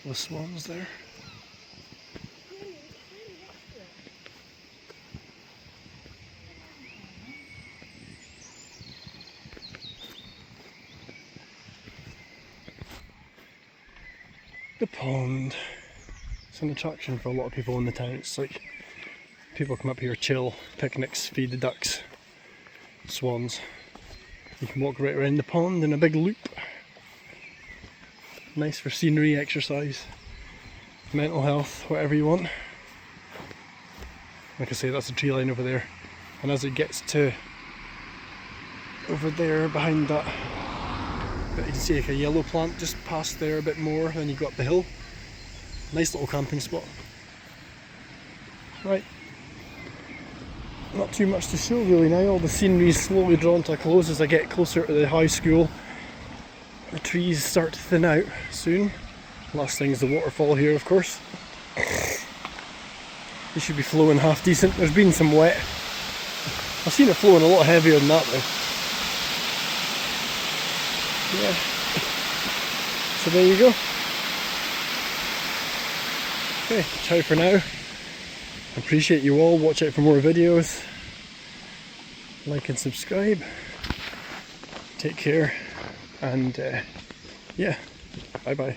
The swans there. The pond. It's an attraction for a lot of people in the town. It's like people come up here, chill, picnics, feed the ducks, swans. You can walk right around the pond in a big loop. Nice for scenery, exercise, mental health, whatever you want. Like I say, that's the tree line over there. And as it gets to over there behind that, but you can see like a yellow plant just past there a bit more, then you go up the hill. Nice little camping spot. Right, not too much to show really now. All the scenery is slowly drawn to a close as I get closer to the high school. The trees start to thin out soon. Last thing is the waterfall here, of course. It should be flowing half decent. There's been some wet. I've seen it flowing a lot heavier than that though. Yeah. So there you go. Okay, ciao for now. I appreciate you all. Watch out for more videos. Like and subscribe. Take care. And yeah, bye bye.